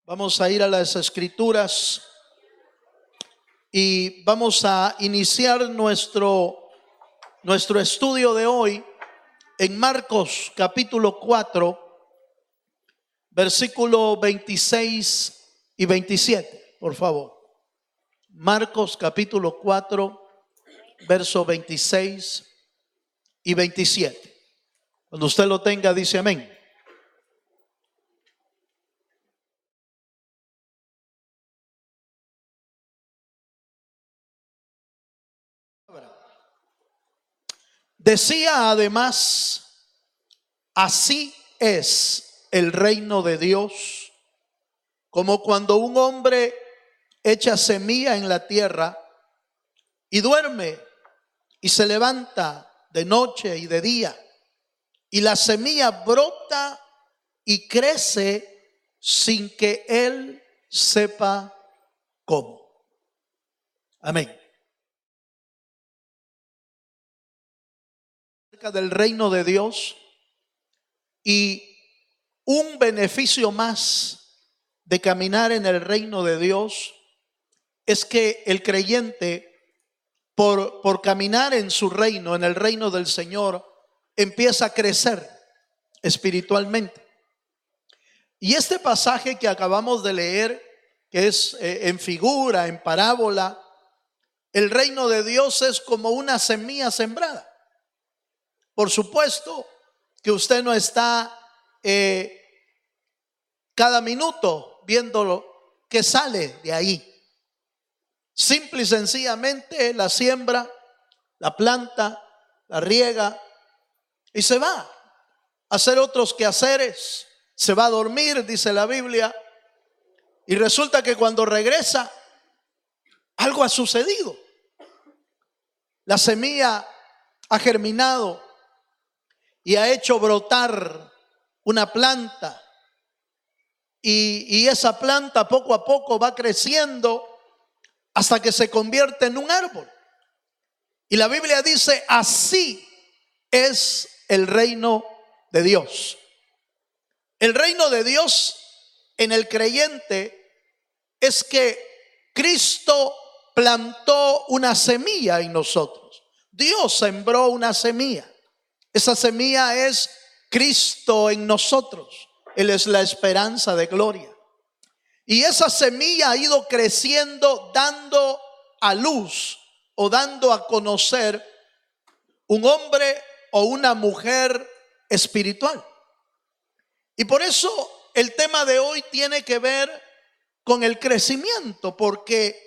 Vamos a ir a las Escrituras y vamos a iniciar nuestro estudio de hoy en Marcos capítulo 4, versículo 26 y 27, por favor. Marcos capítulo 4, verso 26 y 27. Cuando usted lo tenga, dice amén. Decía además: así es el reino de Dios, como cuando un hombre echa semilla en la tierra y duerme y se levanta de noche y de día, y la semilla brota y crece sin que él sepa cómo. Amén. Acerca del reino de Dios, y un beneficio más de caminar en el reino de Dios es que el creyente, por caminar en su reino, en el reino del Señor, empieza a crecer espiritualmente. Y este pasaje que acabamos de leer, que es en figura, en parábola, el reino de Dios es como una semilla sembrada. Por supuesto que usted no está cada minuto viendo lo que sale de ahí. Simple y sencillamente la siembra, la planta, la riega y se va a hacer otros quehaceres, se va a dormir, dice la Biblia, y resulta que cuando regresa algo ha sucedido. La semilla ha germinado y ha hecho brotar una planta, y esa planta poco a poco va creciendo hasta que se convierte en un árbol. Y la Biblia dice: así es el reino de Dios. El reino de Dios en el creyente es que Cristo plantó una semilla en nosotros. Dios sembró una semilla. Esa semilla es Cristo en nosotros. Él es la esperanza de gloria. Y esa semilla ha ido creciendo, dando a luz o dando a conocer un hombre o una mujer espiritual. Y por eso el tema de hoy tiene que ver con el crecimiento, porque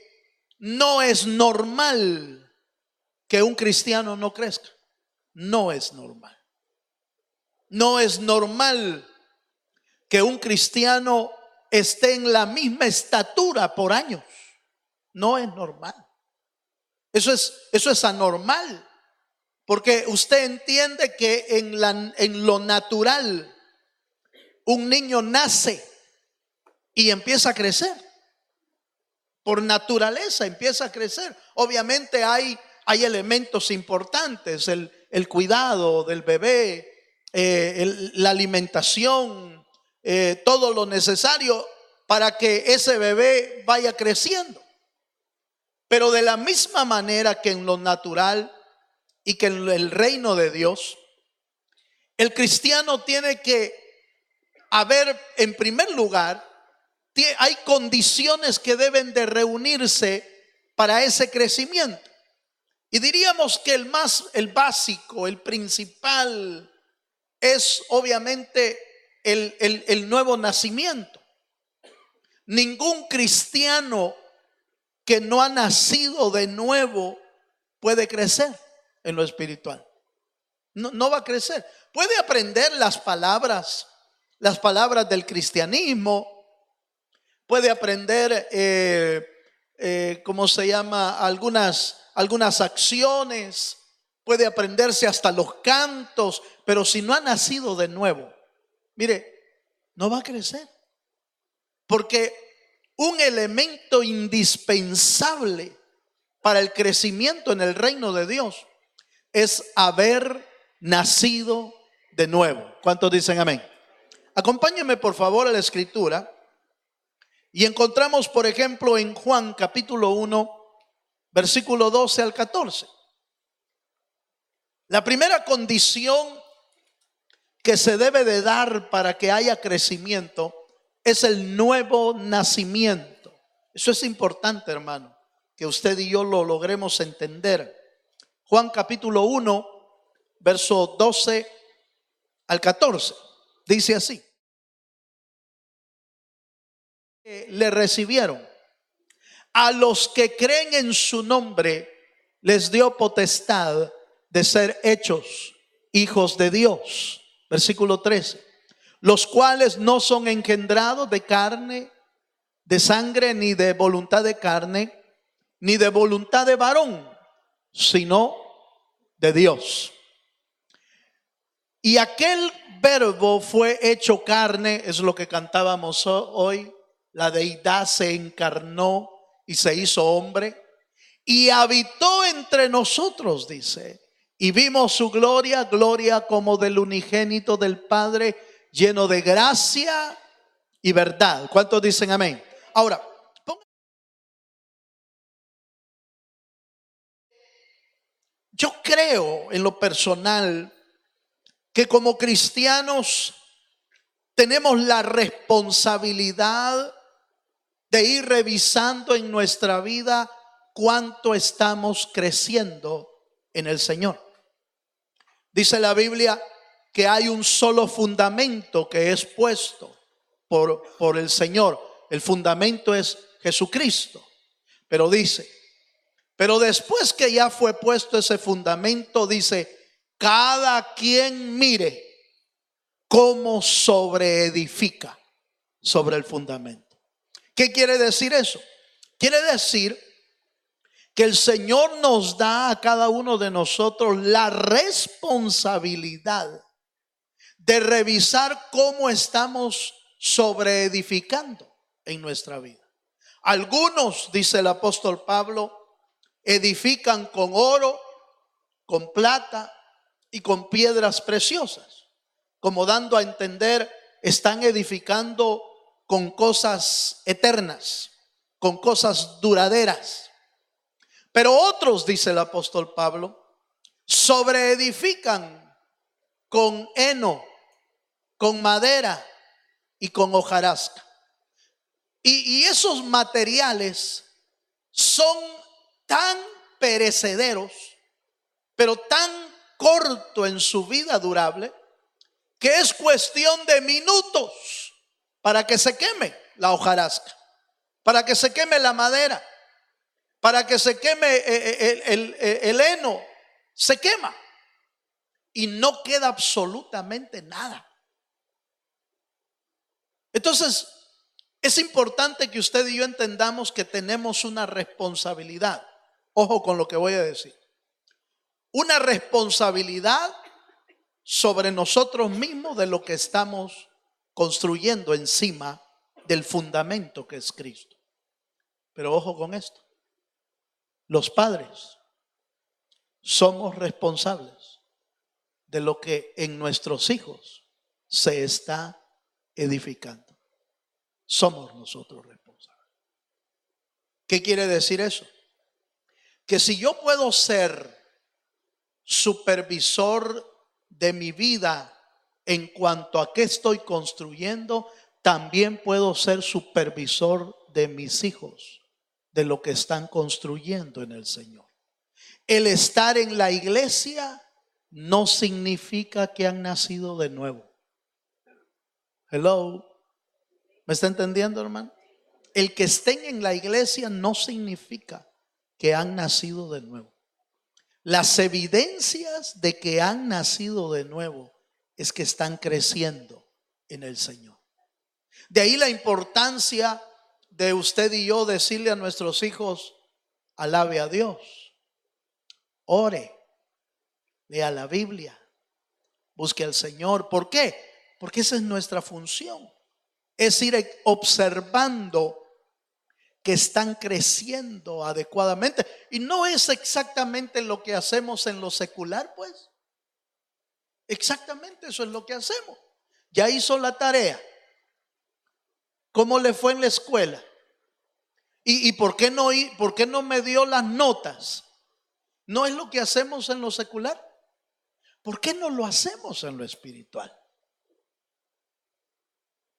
no es normal que un cristiano no crezca. No es normal. No es normal que un cristiano esté en la misma estatura por años. No es normal. Eso es anormal, porque usted entiende que en lo natural un niño nace y empieza a crecer. Por naturaleza empieza a crecer. Obviamente hay elementos importantes: el cuidado del bebé, la alimentación, todo lo necesario para que ese bebé vaya creciendo. Pero de la misma manera que en lo natural y que en el reino de Dios, el cristiano tiene que haber, en primer lugar, hay condiciones que deben de reunirse para ese crecimiento. Y diríamos que el básico, el principal, es obviamente el nuevo nacimiento. Ningún cristiano que no ha nacido de nuevo puede crecer en lo espiritual. No va a crecer. Puede aprender las palabras del cristianismo. Puede aprender, algunas acciones. Puede aprenderse hasta los cantos. Pero si no ha nacido de nuevo, mire, no va a crecer. Porque un elemento indispensable para el crecimiento en el reino de Dios es haber nacido de nuevo. ¿Cuántos dicen amén? Acompáñenme por favor a la escritura Y encontramos, por ejemplo, en Juan capítulo 1, versículo 12 al 14. La primera condición que se debe de dar para que haya crecimiento es el nuevo nacimiento. Eso es importante, hermano, que usted y yo lo logremos entender. Juan capítulo 1, verso 12 al 14, dice así: le recibieron. A los que creen en su nombre les dio potestad de ser hechos hijos de Dios. Versículo 13. Los cuales no son engendrados de carne, de sangre, ni de voluntad de carne, ni de voluntad de varón, sino de Dios. Y aquel verbo fue hecho carne, es lo que cantábamos hoy. La deidad se encarnó y se hizo hombre y habitó entre nosotros, dice, y vimos su gloria, gloria como del unigénito del Padre, lleno de gracia y verdad. ¿Cuántos dicen amén? Ahora, yo creo en lo personal que como cristianos tenemos la responsabilidad de ir revisando en nuestra vida cuánto estamos creciendo en el Señor. Dice la Biblia que hay un solo fundamento que es puesto por el Señor. El fundamento es Jesucristo. Pero dice, pero después que ya fue puesto ese fundamento, dice, cada quien mire cómo sobreedifica sobre el fundamento. ¿Qué quiere decir eso? Quiere decir que el Señor nos da a cada uno de nosotros la responsabilidad de revisar cómo estamos sobreedificando en nuestra vida. Algunos, dice el apóstol Pablo, edifican con oro, con plata y con piedras preciosas, como dando a entender, están edificando con cosas eternas, con cosas duraderas. Pero otros, dice el apóstol Pablo, sobreedifican con heno, con madera y con hojarasca. Y esos materiales son tan perecederos, pero tan corto en su vida durable, que es cuestión de minutos para que se queme la hojarasca, para que se queme la madera, para que se queme el heno. Se quema y no queda absolutamente nada. Entonces, es importante que usted y yo entendamos que tenemos una responsabilidad. Ojo con lo que voy a decir. Una responsabilidad sobre nosotros mismos de lo que estamos construyendo encima del fundamento que es Cristo. Pero ojo con esto. Los padres somos responsables de lo que en nuestros hijos se está edificando. Somos nosotros responsables. ¿Qué quiere decir eso? Que si yo puedo ser supervisor de mi vida en cuanto a qué estoy construyendo, también puedo ser supervisor de mis hijos, de lo que están construyendo en el Señor. El estar en la iglesia no significa que han nacido de nuevo. Hello, ¿me está entendiendo, hermano? El que estén en la iglesia no significa que han nacido de nuevo. Las evidencias de que han nacido de nuevo es que están creciendo en el Señor. De ahí la importancia de usted y yo decirle a nuestros hijos: alabe a Dios, ore, lea la Biblia, busque al Señor. ¿Por qué? Porque esa es nuestra función. Es ir observando que están creciendo adecuadamente. Y no es exactamente lo que hacemos en lo secular, pues. Exactamente eso es lo que hacemos. Ya hizo la tarea. cómo le fue en la escuela. ¿Y por qué no me dio las notas? ¿No es lo que hacemos en lo secular? ¿Por qué no lo hacemos en lo espiritual?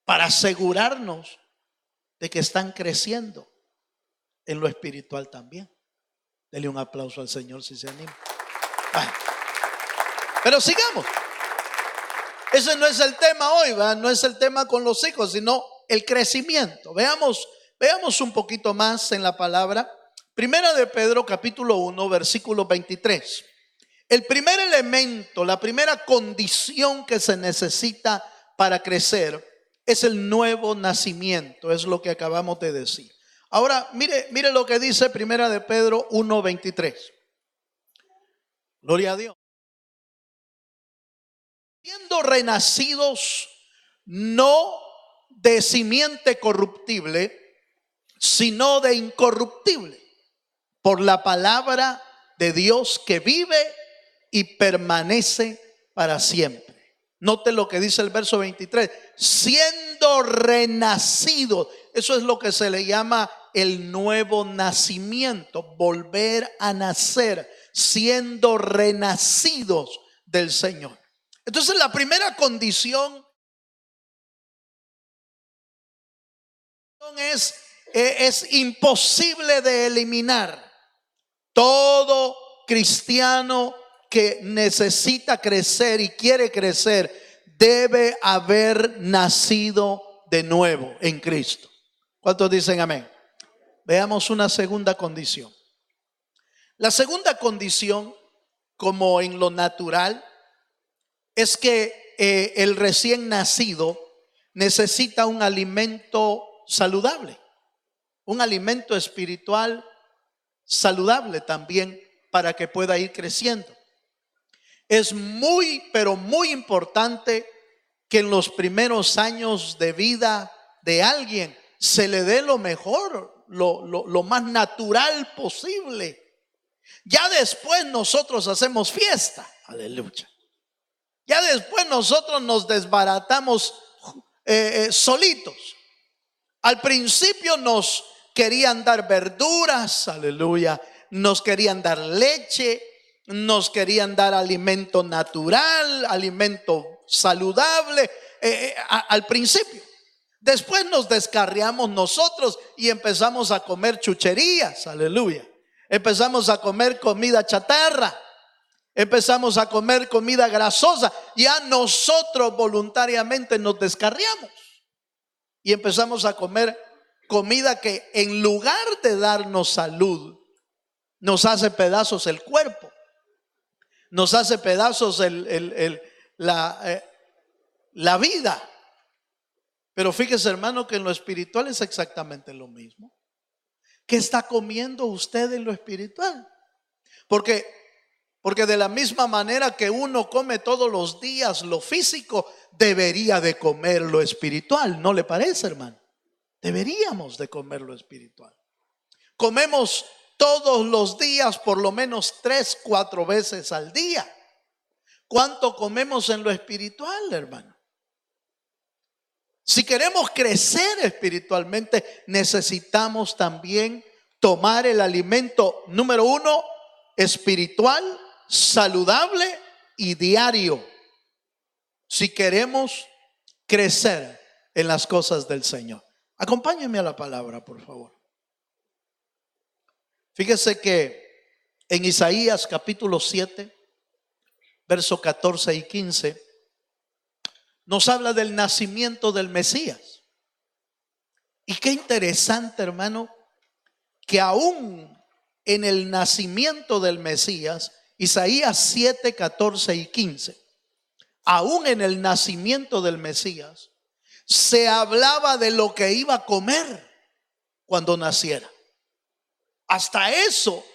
Para asegurarnos de que están creciendo en lo espiritual también. Dele un aplauso al Señor si se anima. Bueno, pero sigamos. Ese no es el tema hoy, ¿verdad? No es el tema con los hijos, sino el crecimiento. Veamos un poquito más en la palabra. Primera de Pedro, capítulo 1, versículo 23. El primer elemento, la primera condición que se necesita para crecer es el nuevo nacimiento, es lo que acabamos de decir. Ahora, mire lo que dice Primera de Pedro 1, 23. Gloria a Dios. Siendo renacidos no de simiente corruptible, sino de incorruptible, por la palabra de Dios que vive y permanece para siempre. Note lo que dice el verso 23. Siendo renacidos, eso es lo que se le llama el nuevo nacimiento, volver a nacer, siendo renacidos del Señor. Entonces la primera condición es imposible de eliminar. Todo cristiano que necesita crecer y quiere crecer debe haber nacido de nuevo en Cristo. ¿Cuántos dicen amén? Veamos una segunda condición. La segunda condición, como en lo natural, es que el recién nacido necesita un alimento saludable, un alimento espiritual saludable también para que pueda ir creciendo. Es muy, pero muy importante que en los primeros años de vida de alguien se le dé lo mejor, lo más natural posible. Ya después nosotros hacemos fiesta, aleluya. Ya después nosotros nos desbaratamos solitos. Al principio nos querían dar verduras, aleluya. Nos querían dar leche, nos querían dar alimento natural, alimento saludable, al principio. Después nos descarriamos nosotros y empezamos a comer chucherías, aleluya. Empezamos a comer comida chatarra, empezamos a comer comida grasosa. Ya nosotros voluntariamente nos descarriamos y empezamos a comer comida que en lugar de darnos salud, nos hace pedazos el cuerpo, nos hace pedazos la vida. Pero fíjese, hermano, que en lo espiritual es exactamente lo mismo. ¿Qué está comiendo usted en lo espiritual? Porque de la misma manera que uno come todos los días lo físico, debería de comer lo espiritual. ¿No le parece, hermano? Deberíamos de comer lo espiritual. Comemos todos los días por lo menos 3-4 veces al día. ¿Cuánto comemos en lo espiritual, hermano? Si queremos crecer espiritualmente, necesitamos también tomar el alimento, número 1, espiritual, saludable y diario. Si queremos crecer en las cosas del Señor. Acompáñenme a la palabra, por favor. Fíjese que en Isaías capítulo 7, versos 14 y 15, nos habla del nacimiento del Mesías. Y qué interesante, hermano, que aún en el nacimiento del Mesías, Isaías 7, 14 y 15, aún en el nacimiento del Mesías, se hablaba de lo que iba a comer cuando naciera. Hasta eso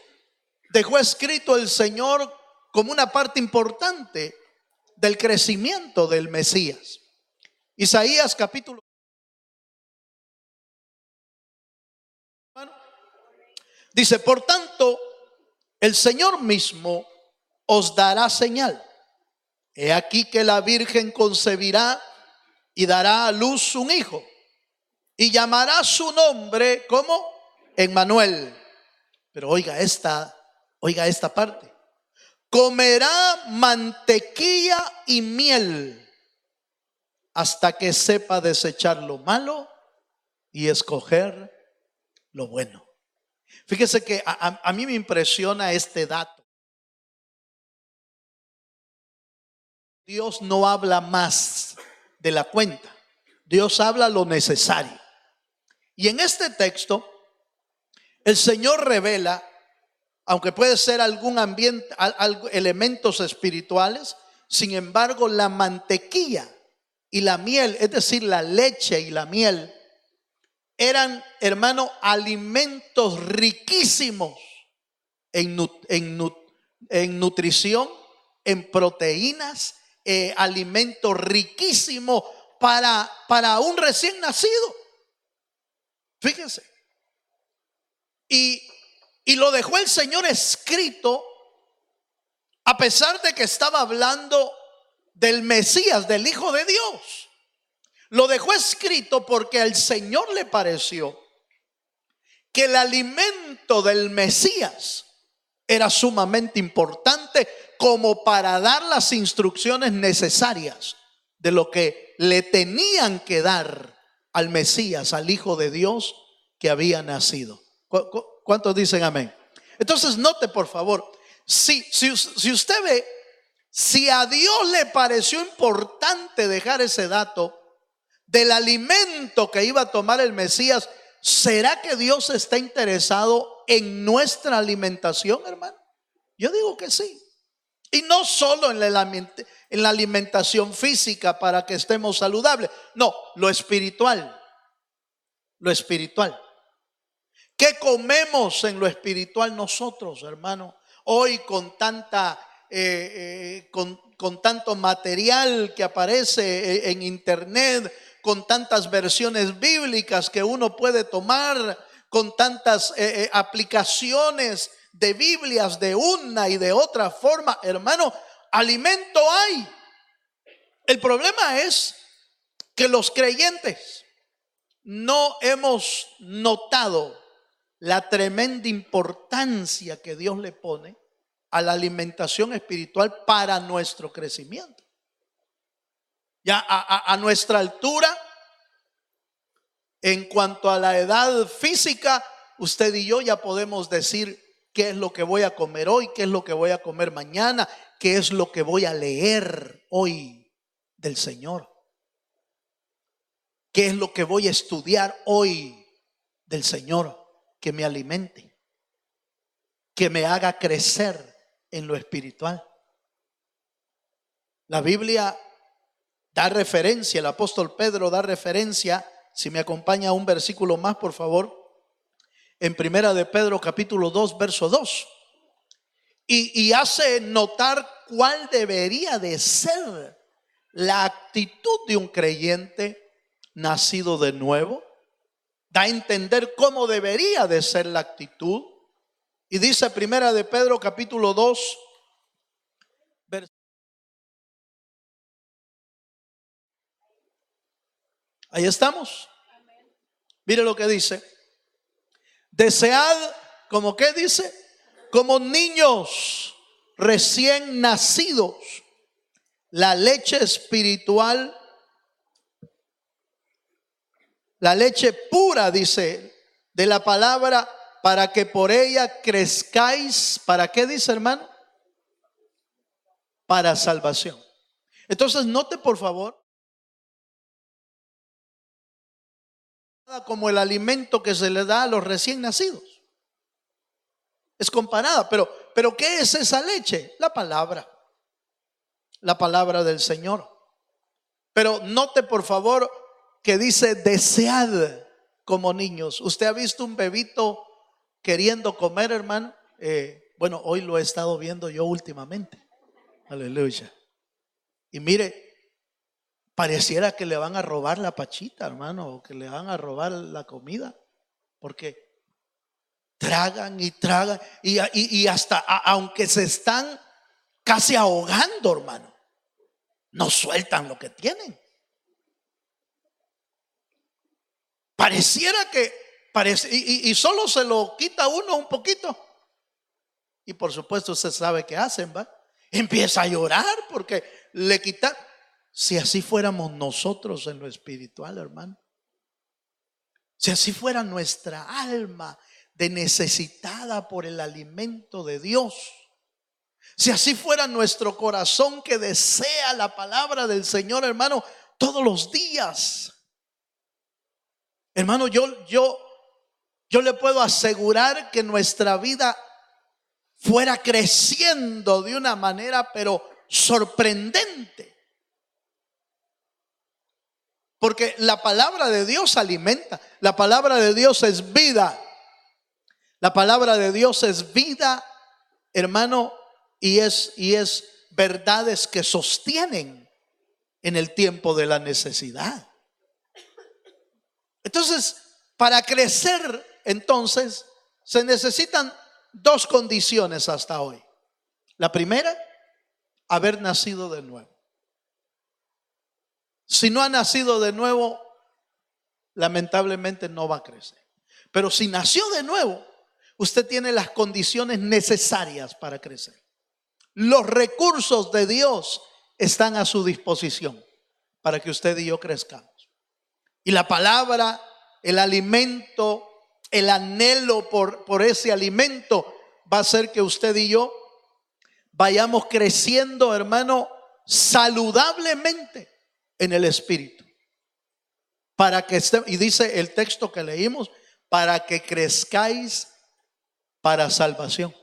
dejó escrito el Señor como una parte importante del crecimiento del Mesías. Isaías capítulo dice: por tanto, el Señor mismo os dará señal. He aquí que la virgen concebirá y dará a luz un hijo, y llamará su nombre como Emmanuel. Pero oiga esta parte. Comerá mantequilla y miel hasta que sepa desechar lo malo y escoger lo bueno. Fíjese que a mí me impresiona este dato. Dios no habla más de la cuenta. Dios habla lo necesario. Y en este texto, el Señor revela, aunque puede ser algún ambiente, elementos espirituales, sin embargo, la mantequilla y la miel, es decir, la leche y la miel, eran, hermano, alimentos riquísimos en nutrición, en proteínas, alimento riquísimo para un recién nacido. Fíjense. Y lo dejó el Señor escrito, a pesar de que estaba hablando del Mesías, del Hijo de Dios. Lo dejó escrito porque al Señor le pareció que el alimento del Mesías era sumamente importante como para dar las instrucciones necesarias de lo que le tenían que dar al Mesías, al Hijo de Dios que había nacido. ¿Cuántos dicen amén? Entonces note por favor, si usted ve, si a Dios le pareció importante dejar ese dato del alimento que iba a tomar el Mesías, ¿será que Dios está interesado en nuestra alimentación, hermano? Yo digo que sí. Y no solo en la alimentación física para que estemos saludables. No, lo espiritual. Lo espiritual. ¿Qué comemos en lo espiritual nosotros, hermano? Hoy con tanto material que aparece en internet, con tantas versiones bíblicas que uno puede tomar, con tantas aplicaciones de Biblias de una y de otra forma, hermano, alimento hay. El problema es que los creyentes no hemos notado la tremenda importancia que Dios le pone a la alimentación espiritual para nuestro crecimiento. Ya a nuestra altura, en cuanto a la edad física, usted y yo ya podemos decir qué es lo que voy a comer hoy, qué es lo que voy a comer mañana, qué es lo que voy a leer hoy del Señor, qué es lo que voy a estudiar hoy del Señor, que me alimente, que me haga crecer en lo espiritual. La Biblia da referencia, el apóstol Pedro da referencia, si me acompaña un versículo más, por favor, en Primera de Pedro capítulo 2, verso 2, y hace notar cuál debería de ser la actitud de un creyente nacido de nuevo. Da a entender cómo debería de ser la actitud. Y dice Primera de Pedro capítulo 2, ahí estamos. Mire lo que dice. Desead, ¿como qué dice? Como niños recién nacidos, la leche espiritual, la leche pura, dice, de la palabra, para que por ella crezcáis. ¿Para qué dice, hermano? Para salvación. Entonces note por favor, como el alimento que se le da a los recién nacidos. Es comparada, pero ¿qué es esa leche? La palabra del Señor. Pero note por favor que dice desead como niños. ¿Usted ha visto un bebito queriendo comer, hermano? Bueno, hoy lo he estado viendo yo últimamente. Aleluya. Y mire, pareciera que le van a robar la pachita, hermano, o que le van a robar la comida, porque tragan y tragan y hasta aunque se están casi ahogando, hermano, no sueltan lo que tienen. pareciera que y solo se lo quita uno un poquito. Y por supuesto usted sabe qué hacen, ¿va? Empieza a llorar porque le quitan. Si así fuéramos nosotros en lo espiritual, hermano. Si así fuera nuestra alma de necesitada por el alimento de Dios. Si así fuera nuestro corazón que desea la palabra del Señor, hermano, todos los días. Hermano, yo le puedo asegurar que nuestra vida fuera creciendo de una manera pero sorprendente. Porque la palabra de Dios alimenta. La palabra de Dios es vida. La palabra de Dios es vida, hermano, y es verdades que sostienen en el tiempo de la necesidad. Entonces, para crecer, entonces, se necesitan dos condiciones hasta hoy. La primera, haber nacido de nuevo. Si no ha nacido de nuevo, lamentablemente no va a crecer. Pero si nació de nuevo, usted tiene las condiciones necesarias para crecer. Los recursos de Dios están a su disposición para que usted y yo crezcamos. Y la palabra, el alimento, el anhelo por ese alimento va a hacer que usted y yo vayamos creciendo, hermano, saludablemente en el espíritu. Para que y dice el texto que leímos, para que crezcáis para salvación.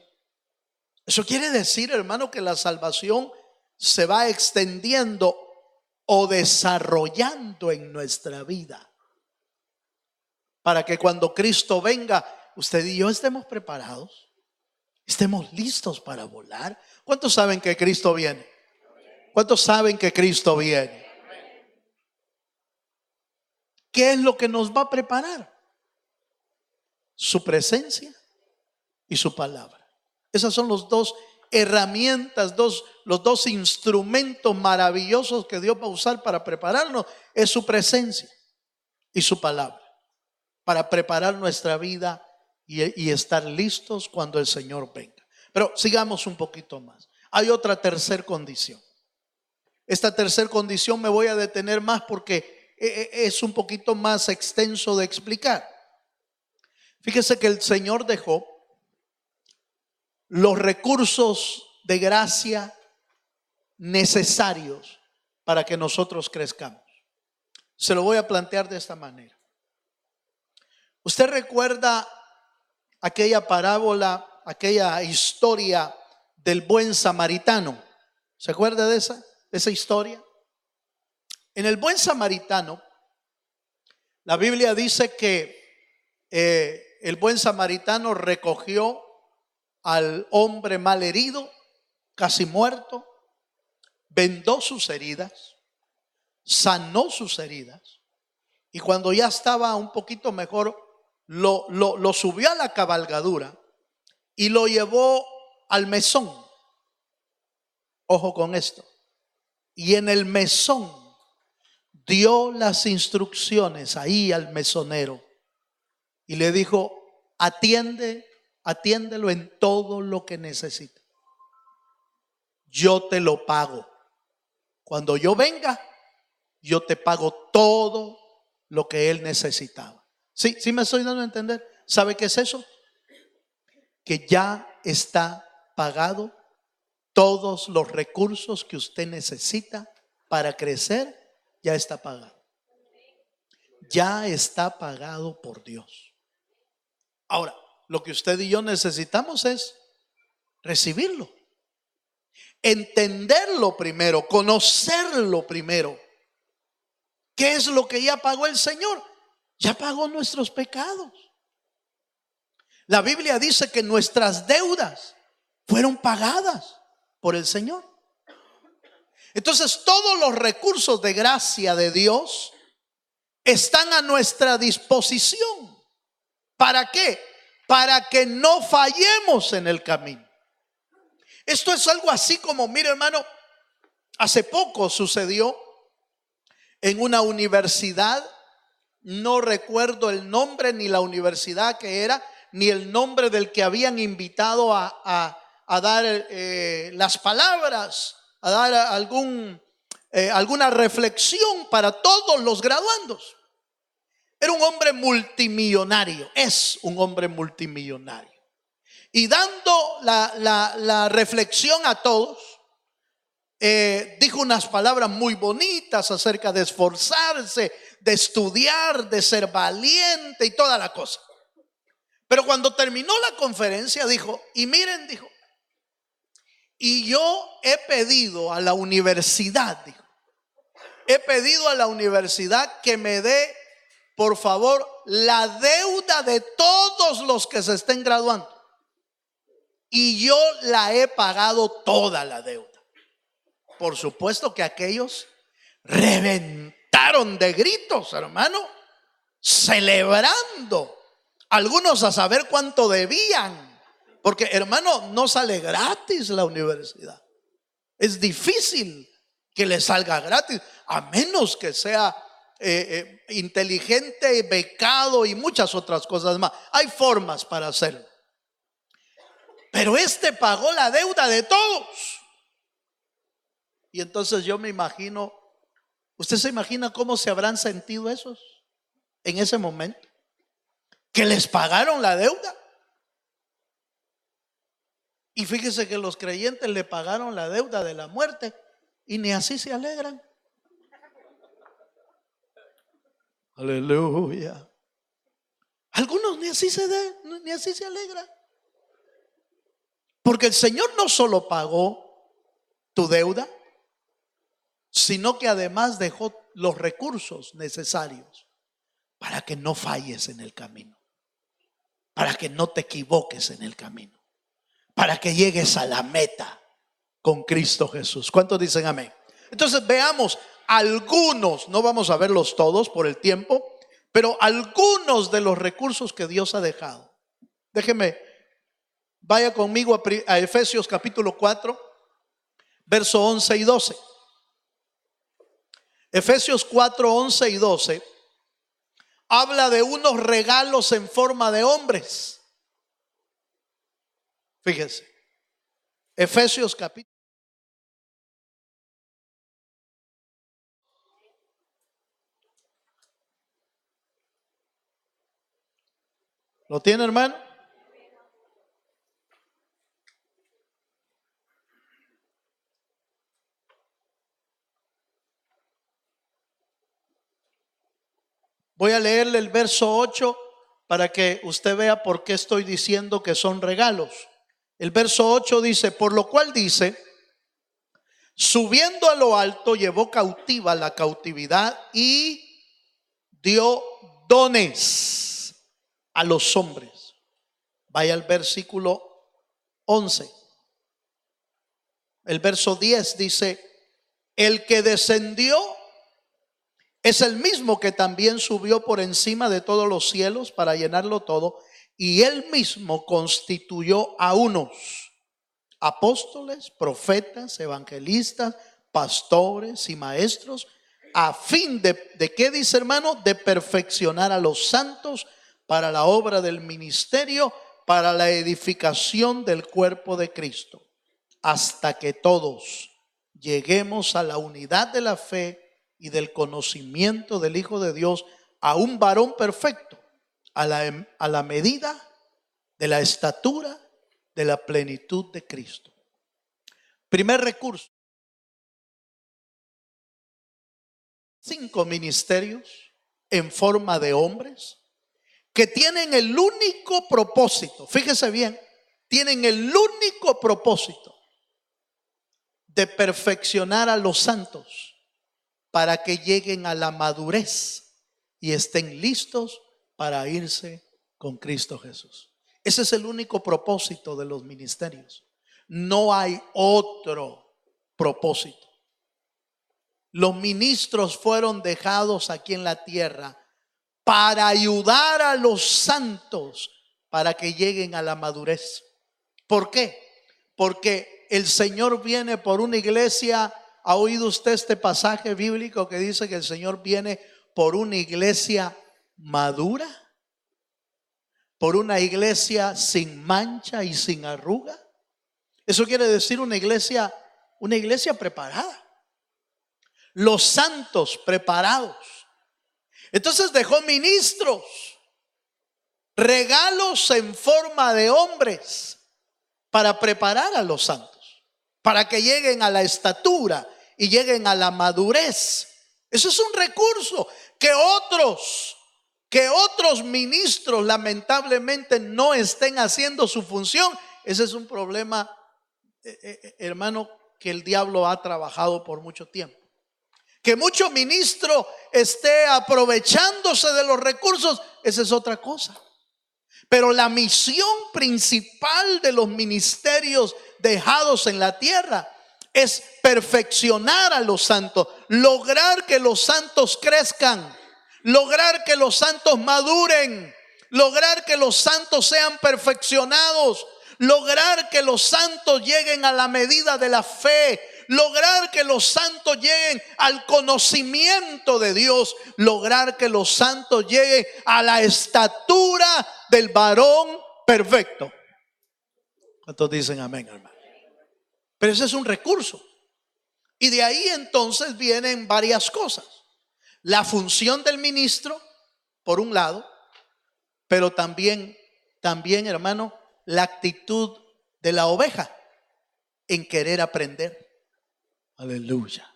Eso quiere decir, hermano, que la salvación se va extendiendo o desarrollando en nuestra vida. Para que cuando Cristo venga, usted y yo estemos preparados, estemos listos para volar. ¿Cuántos saben que Cristo viene? ¿Cuántos saben que Cristo viene? ¿Qué es lo que nos va a preparar? Su presencia y su palabra. Esas son las dos herramientas, los dos instrumentos maravillosos que Dios va a usar para prepararnos. Es su presencia y su palabra, para preparar nuestra vida y estar listos cuando el Señor venga. Pero sigamos un poquito más. Hay otra tercera condición. Esta tercera condición me voy a detener más porque es un poquito más extenso de explicar. Fíjese que el Señor dejó los recursos de gracia necesarios para que nosotros crezcamos. Se lo voy a plantear de esta manera. ¿Usted recuerda aquella parábola, aquella historia del buen samaritano? ¿Se acuerda de esa historia? En el buen samaritano, la Biblia dice que el buen samaritano recogió al hombre mal herido, casi muerto, vendó sus heridas, sanó sus heridas, y cuando ya estaba un poquito mejor, lo subió a la cabalgadura y lo llevó al mesón. Ojo con esto. Y en el mesón dio las instrucciones ahí al mesonero y le dijo: atiéndelo en todo lo que necesite. Yo te lo pago. Cuando yo venga, yo te pago todo lo que él necesitaba. ¿Sí me estoy dando a entender? ¿Sabe qué es eso? Que ya está pagado todos los recursos que usted necesita para crecer, ya está pagado. Ya está pagado por Dios. Ahora, lo que usted y yo necesitamos es recibirlo, entenderlo primero, conocerlo primero. ¿Qué es lo que ya pagó el Señor? Ya pagó nuestros pecados. La Biblia dice que nuestras deudas fueron pagadas por el Señor. Entonces, todos los recursos de gracia de Dios están a nuestra disposición. ¿Para qué? Para que no fallemos en el camino. Esto es algo así como, mire hermano, hace poco sucedió en una universidad No recuerdo el nombre ni la universidad que era, ni el nombre del que habían invitado a dar las palabras, a dar alguna reflexión para todos los graduandos. Era un hombre multimillonario, es un hombre multimillonario. Y dando la reflexión a todos, dijo unas palabras muy bonitas acerca de esforzarse, de estudiar, de ser valiente y toda la cosa. Pero cuando terminó la conferencia dijo, y miren, dijo, y yo he pedido a la universidad, dijo, he pedido a la universidad que me dé, por favor, la deuda de todos los que se estén graduando. Y yo la he pagado toda la deuda. Por supuesto que aquellos reventaron de gritos, hermano, celebrando. Algunos a saber cuánto debían, porque, hermano, no sale gratis la universidad. Es difícil que le salga gratis, a menos que sea inteligente, becado y muchas otras cosas más. Hay formas para hacerlo. Pero este pagó la deuda de todos. Y entonces yo me imagino, ¿usted se imagina cómo se habrán sentido esos en ese momento? Que les pagaron la deuda. Y fíjese que los creyentes le pagaron la deuda de la muerte y ni así se alegran. Aleluya. Algunos ni así se alegran. Porque el Señor no solo pagó tu deuda, sino que además dejó los recursos necesarios para que no falles en el camino, para que no te equivoques en el camino, para que llegues a la meta con Cristo Jesús. ¿Cuántos dicen amén? Entonces veamos algunos, no vamos a verlos todos por el tiempo, pero algunos de los recursos que Dios ha dejado. Déjeme, vaya conmigo a Efesios capítulo 4, verso 11 y 12. Efesios 4, 11 y 12 habla de unos regalos en forma de hombres. Fíjense, Efesios capítulo. ¿Lo tiene, hermano? Voy a leerle el verso 8 para que usted vea por qué estoy diciendo que son regalos. El verso 8 dice, por lo cual dice, subiendo a lo alto llevó cautiva la cautividad y dio dones a los hombres. Vaya al versículo 11. El verso 10 dice, el que descendió es el mismo que también subió por encima de todos los cielos para llenarlo todo, y él mismo constituyó a unos apóstoles, profetas, evangelistas, pastores y maestros, a fin ¿de qué dice, hermano? De perfeccionar a los santos para la obra del ministerio, para la edificación del cuerpo de Cristo, hasta que todos lleguemos a la unidad de la fe y del conocimiento del Hijo de Dios, a un varón perfecto, a la medida de la estatura de la plenitud de Cristo. Primer recurso: 5 ministerios en forma de hombres que tienen el único propósito, fíjese bien, tienen el único propósito de perfeccionar a los santos para que lleguen a la madurez y estén listos para irse con Cristo Jesús. Ese es el único propósito de los ministerios. No hay otro propósito. Los ministros fueron dejados aquí en la tierra para ayudar a los santos para que lleguen a la madurez. ¿Por qué? Porque el Señor viene por una iglesia. ¿Ha oído usted este pasaje bíblico que dice que el Señor viene por una iglesia madura, por una iglesia sin mancha y sin arruga. Eso quiere decir una iglesia preparada. Los santos preparados. Entonces dejó ministros, regalos en forma de hombres para preparar a los santos, para que lleguen a la estatura y lleguen a la madurez. Eso es un recurso que otros ministros lamentablemente no estén haciendo su función. Ese es un problema, hermano, que el diablo ha trabajado por mucho tiempo. Que mucho ministro esté aprovechándose de los recursos, esa es otra cosa. Pero la misión principal de los ministerios dejados en la tierra es perfeccionar a los santos, lograr que los santos crezcan, lograr que los santos maduren, lograr que los santos sean perfeccionados, lograr que los santos lleguen a la medida de la fe, lograr que los santos lleguen al conocimiento de Dios, lograr que los santos lleguen a la estatura del varón perfecto. ¿Cuántos dicen amén, hermano? Pero ese es un recurso. Y de ahí entonces vienen varias cosas. La función del ministro, por un lado, pero también, hermano, la actitud de la oveja en querer aprender. Aleluya.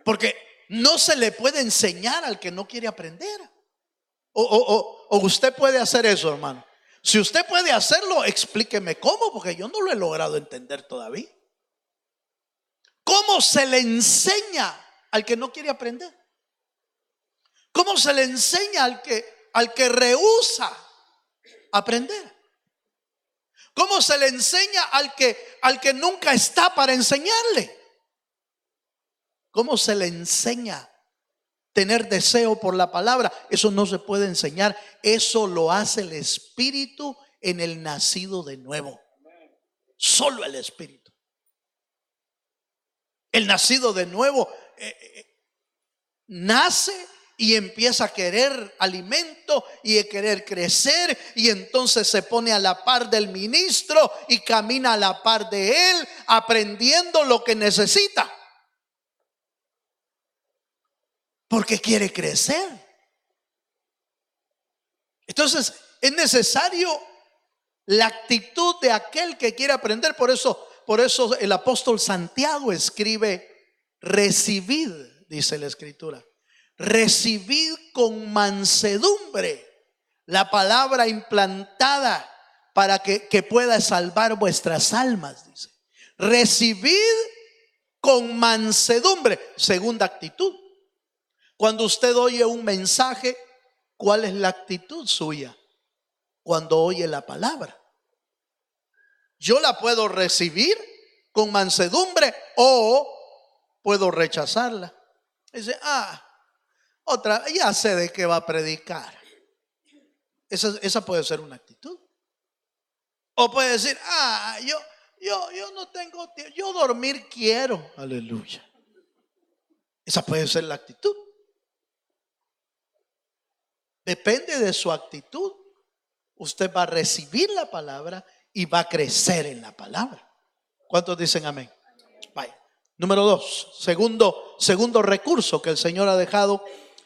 Porque no se le puede enseñar al que no quiere aprender. O usted puede hacer eso, hermano. Si usted puede hacerlo, explíqueme cómo, porque yo no lo he logrado entender todavía. ¿Cómo se le enseña al que no quiere aprender? ¿Cómo se le enseña al que rehúsa aprender? ¿Cómo se le enseña al que nunca está para enseñarle? ¿Cómo se le enseña tener deseo por la palabra? Eso no se puede enseñar. Eso lo hace el Espíritu en el nacido de nuevo. Solo el Espíritu. El nacido de nuevo nace y empieza a querer alimento y a querer crecer, y entonces se pone a la par del ministro y camina a la par de él, aprendiendo lo que necesita, porque quiere crecer. Entonces es necesario la actitud de aquel que quiere aprender. Por eso el apóstol Santiago escribe: recibid, dice la escritura, recibid con mansedumbre la palabra implantada para que pueda salvar vuestras almas, dice. Recibid con mansedumbre. Segunda actitud. Cuando usted oye un mensaje, ¿cuál es la actitud suya? Cuando oye la palabra, yo la puedo recibir con mansedumbre o puedo rechazarla. Dice: otra, ya sé de qué va a predicar. Esa puede ser una actitud. O puede decir: yo no tengo tiempo, yo dormir quiero. Aleluya. Esa puede ser la actitud. Depende de su actitud. Usted va a recibir la palabra y va a crecer en la palabra. ¿Cuántos dicen amén? Vaya. Número 2, segundo recurso que el Señor ha dejado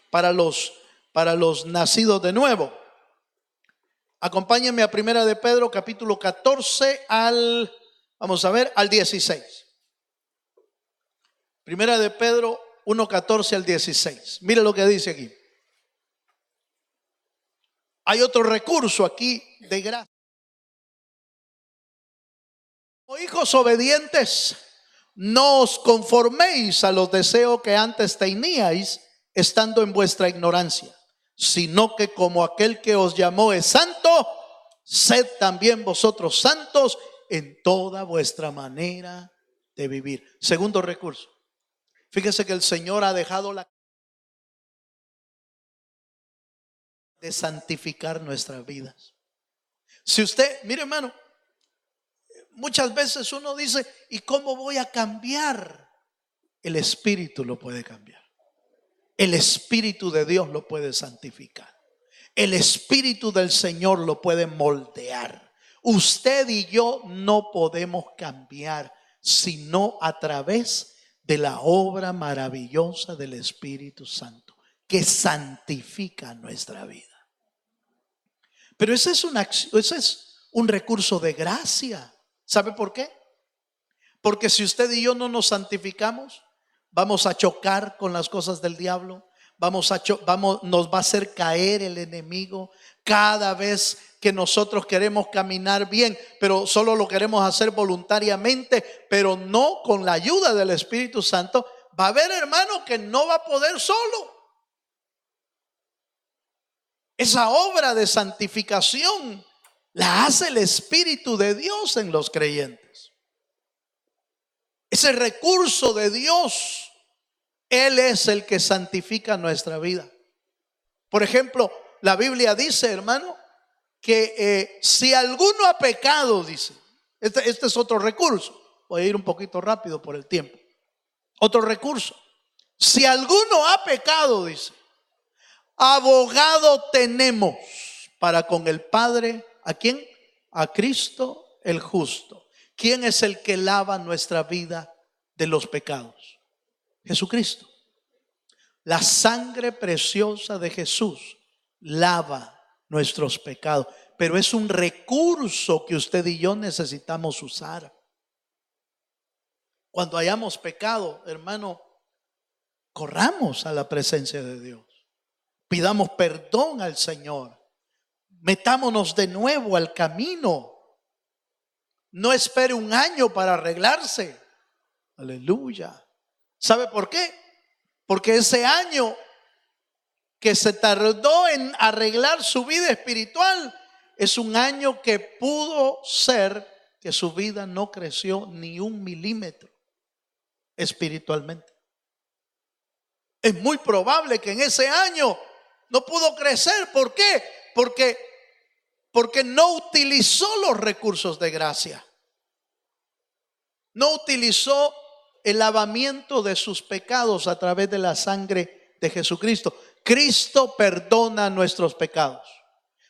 para los nacidos de nuevo. Acompáñenme a Primera de Pedro, capítulo 14 al 16. Primera de Pedro 1:14 al 16. Mire lo que dice aquí. Hay otro recurso aquí de gracia. Como hijos obedientes, no os conforméis a los deseos que antes teníais, estando en vuestra ignorancia, sino que como aquel que os llamó es santo, sed también vosotros santos en toda vuestra manera de vivir. Segundo recurso. Fíjese que el Señor ha dejado la de santificar nuestras vidas. Si usted, mire, hermano, muchas veces uno dice: ¿y cómo voy a cambiar? El Espíritu lo puede cambiar. el Espíritu de Dios lo puede santificar. El Espíritu del Señor lo puede moldear. Usted y yo no podemos cambiar sino a través de la obra maravillosa del Espíritu Santo, que santifica nuestra vida. Pero ese es un recurso de gracia. ¿Sabe por qué? Porque si usted y yo no nos santificamos, vamos a chocar con las cosas del diablo. Nos va a hacer caer el enemigo cada vez que nosotros queremos caminar bien, pero solo lo queremos hacer voluntariamente, pero no con la ayuda del Espíritu Santo. Va a haber, hermano, que no va a poder solo. Esa obra de santificación la hace el Espíritu de Dios en los creyentes. Ese recurso de Dios, Él es el que santifica nuestra vida. Por ejemplo, la Biblia dice, hermano, que si alguno ha pecado, dice, este es otro recurso. Voy a ir un poquito rápido por el tiempo. Otro recurso. Si alguno ha pecado, dice, abogado tenemos para con el Padre. ¿A quién? A Cristo el justo. ¿Quién es el que lava nuestra vida de los pecados? Jesucristo. La sangre preciosa de Jesús lava nuestros pecados, pero es un recurso que usted y yo necesitamos usar. Cuando hayamos pecado, hermano, corramos a la presencia de Dios. Pidamos perdón al Señor. Metámonos de nuevo al camino. No espere un año para arreglarse. Aleluya. ¿Sabe por qué? Porque ese año que se tardó en arreglar su vida espiritual es un año que pudo ser que su vida no creció ni 1 milímetro espiritualmente. Es muy probable que en ese año no pudo crecer. ¿Por qué? Porque no utilizó los recursos de gracia. No utilizó el lavamiento de sus pecados a través de la sangre de Jesucristo. Cristo perdona nuestros pecados.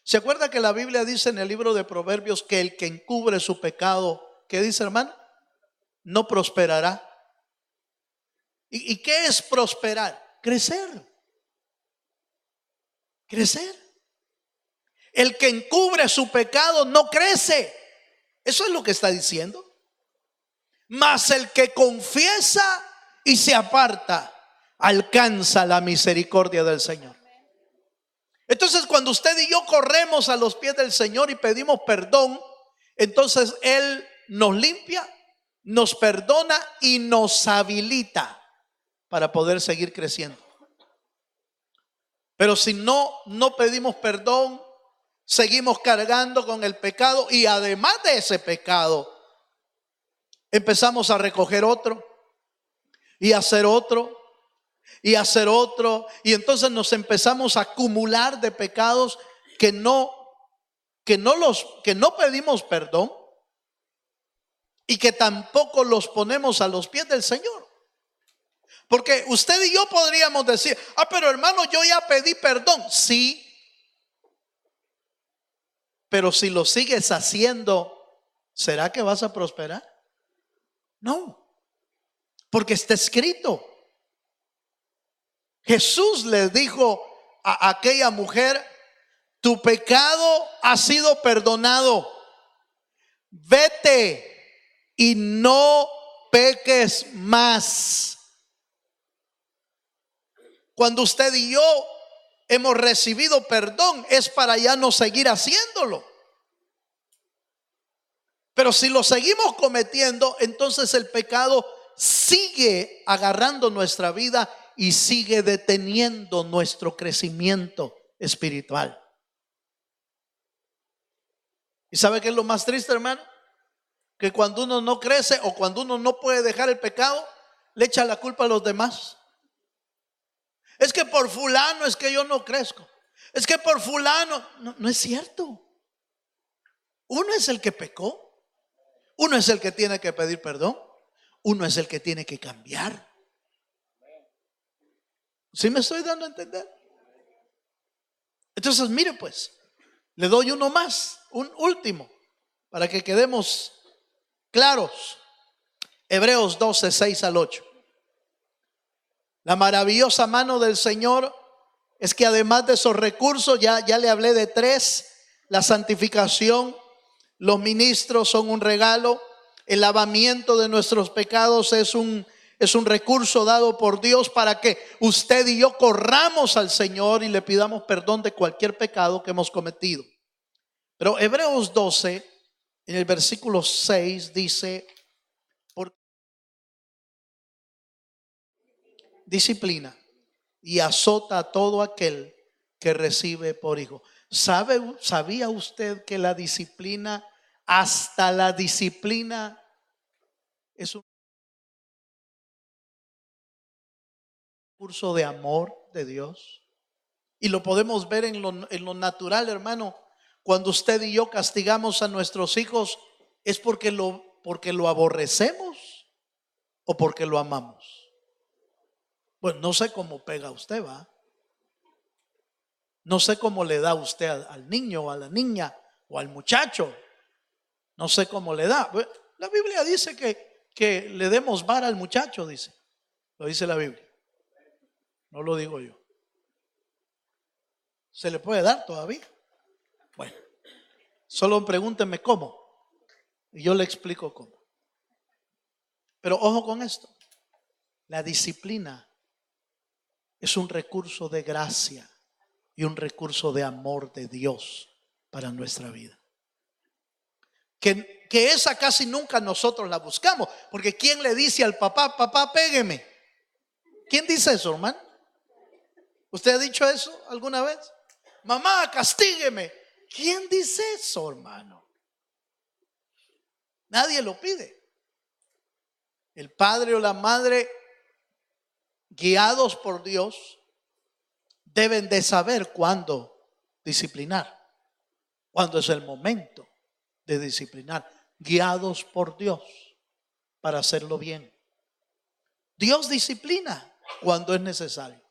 ¿Se acuerda que la Biblia dice en el libro de Proverbios que el que encubre su pecado, ¿qué dice, hermano? No prosperará. ¿Y qué es prosperar? Crecer. Crecer. El que encubre su pecado no crece. Eso es lo que está diciendo. Mas el que confiesa y se aparta alcanza la misericordia del Señor. Entonces, cuando usted y yo corremos a los pies del Señor y pedimos perdón, entonces Él nos limpia, nos perdona y nos habilita para poder seguir creciendo. Pero si no pedimos perdón, seguimos cargando con el pecado, y además de ese pecado empezamos a recoger otro y hacer otro y hacer otro, y entonces nos empezamos a acumular de pecados que no pedimos perdón y que tampoco los ponemos a los pies del Señor. Porque usted y yo podríamos decir, pero hermano, yo ya pedí perdón. Sí, pero si lo sigues haciendo, ¿será que vas a prosperar? No, porque está escrito. Jesús le dijo a aquella mujer, tu pecado ha sido perdonado, vete y no peques más. Cuando usted y yo hemos recibido perdón, es para ya no seguir haciéndolo. Pero si lo seguimos cometiendo, entonces el pecado sigue agarrando nuestra vida y sigue deteniendo nuestro crecimiento espiritual. ¿Y sabe qué es lo más triste, hermano? Que cuando uno no crece o cuando uno no puede dejar el pecado, le echa la culpa a los demás. Es que por fulano es que yo no crezco. Es que por fulano. No es cierto. Uno es el que pecó. Uno es el que tiene que pedir perdón. Uno es el que tiene que cambiar. ¿Sí me estoy dando a entender? Entonces, mire pues, le doy uno más, un último, para que quedemos claros. Hebreos 12, 6 al 8. La maravillosa mano del Señor es que además de esos recursos, ya le hablé de tres: la santificación, los ministros son un regalo, el lavamiento de nuestros pecados es un recurso dado por Dios para que usted y yo corramos al Señor y le pidamos perdón de cualquier pecado que hemos cometido. Pero Hebreos 12, en el versículo 6 dice: disciplina y azota a todo aquel que recibe por hijo. ¿Sabía usted que la disciplina, hasta la disciplina, es un curso de amor de Dios? Y lo podemos ver en lo natural, hermano. Cuando usted y yo castigamos a nuestros hijos, ¿es porque lo aborrecemos o porque lo amamos? Bueno, no sé cómo pega usted, ¿va? No sé cómo le da usted al niño o a la niña o al muchacho. No sé cómo le da. La Biblia dice que le demos vara al muchacho, dice. Lo dice la Biblia. No lo digo yo. ¿Se le puede dar todavía? Bueno, solo pregúntenme cómo y yo le explico cómo. Pero ojo con esto. La disciplina es un recurso de gracia y un recurso de amor de Dios para nuestra vida. Que esa casi nunca nosotros la buscamos, porque ¿quién le dice al papá: papá, pégueme? ¿Quién dice eso, hermano? ¿Usted ha dicho eso alguna vez? Mamá, castígueme. ¿Quién dice eso, hermano? Nadie lo pide. El padre o la madre, guiados por Dios, deben de saber cuándo disciplinar, cuándo es el momento de disciplinar, guiados por Dios para hacerlo bien. Dios disciplina cuando es necesario,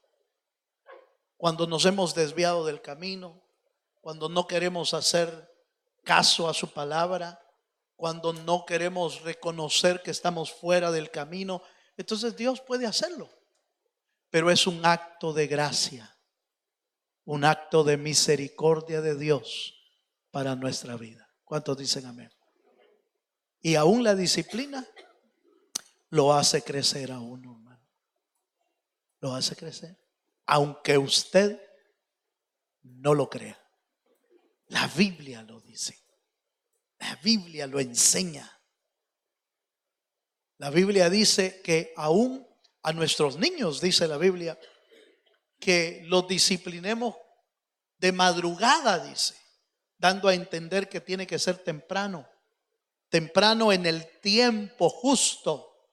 cuando nos hemos desviado del camino, cuando no queremos hacer caso a su palabra, cuando no queremos reconocer que estamos fuera del camino. Entonces Dios puede hacerlo, pero es un acto de gracia, un acto de misericordia de Dios para nuestra vida. ¿Cuántos dicen amén? Y aún la disciplina lo hace crecer a uno, hermano. Lo hace crecer, aunque usted no lo crea. La Biblia lo dice. La Biblia lo enseña. La Biblia dice que aún a nuestros niños, dice la Biblia, que los disciplinemos de madrugada, dice, dando a entender que tiene que ser temprano. Temprano en el tiempo justo.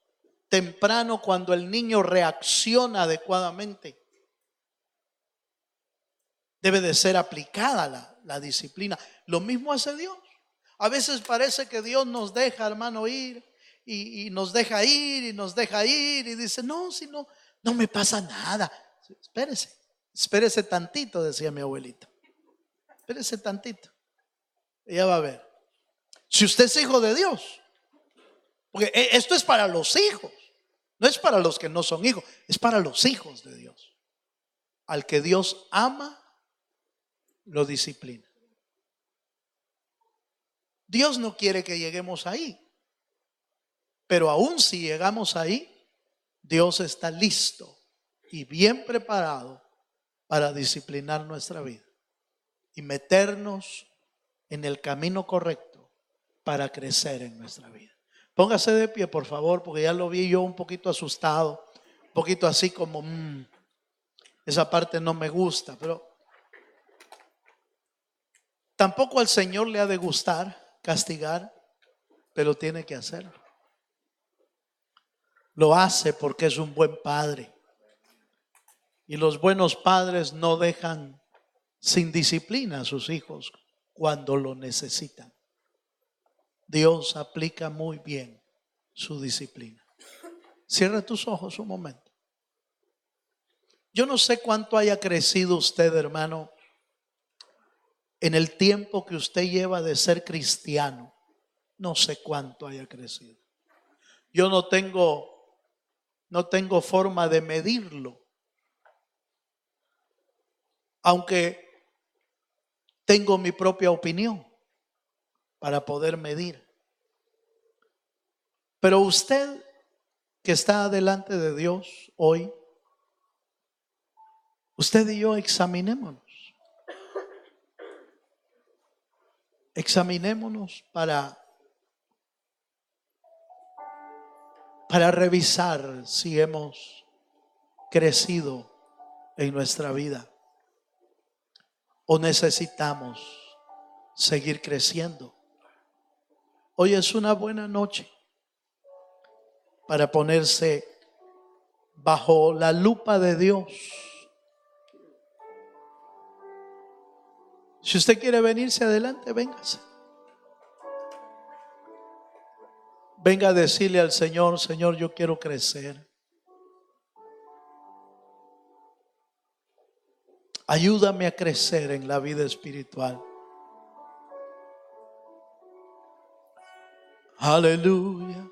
Temprano cuando el niño reacciona adecuadamente. Debe de ser aplicada la disciplina. Lo mismo hace Dios. A veces parece que Dios nos deja, hermano, ir y nos deja ir y nos deja ir y dice: no, si no me pasa nada. Espérese tantito, decía mi abuelita. Espérese tantito. Ella va a ver. Si usted es hijo de Dios, porque esto es para los hijos, no es para los que no son hijos, es para los hijos de Dios. Al que Dios ama, lo disciplina. Dios no quiere que lleguemos ahí, pero aún si llegamos ahí, Dios está listo y bien preparado para disciplinar nuestra vida y meternos en el camino correcto para crecer en nuestra vida. Póngase de pie, por favor, porque ya lo vi yo un poquito asustado, un poquito así como esa parte no me gusta, pero tampoco al Señor le ha de gustar castigar, pero tiene que hacerlo. Lo hace porque es un buen padre. Y los buenos padres no dejan sin disciplina a sus hijos cuando lo necesitan. Dios aplica muy bien su disciplina. Cierra tus ojos un momento. Yo no sé cuánto haya crecido usted, hermano, en el tiempo que usted lleva de ser cristiano. No sé cuánto haya crecido. Yo no tengo forma de medirlo, aunque tengo mi propia opinión para poder medir. Pero usted que está delante de Dios hoy, usted y yo examinémonos. Examinémonos para revisar si hemos crecido en nuestra vida o necesitamos seguir creciendo. Hoy es una buena noche para ponerse bajo la lupa de Dios. Si usted quiere venirse adelante, véngase. Venga a decirle al Señor: Señor, yo quiero crecer. Ayúdame a crecer en la vida espiritual. Aleluya.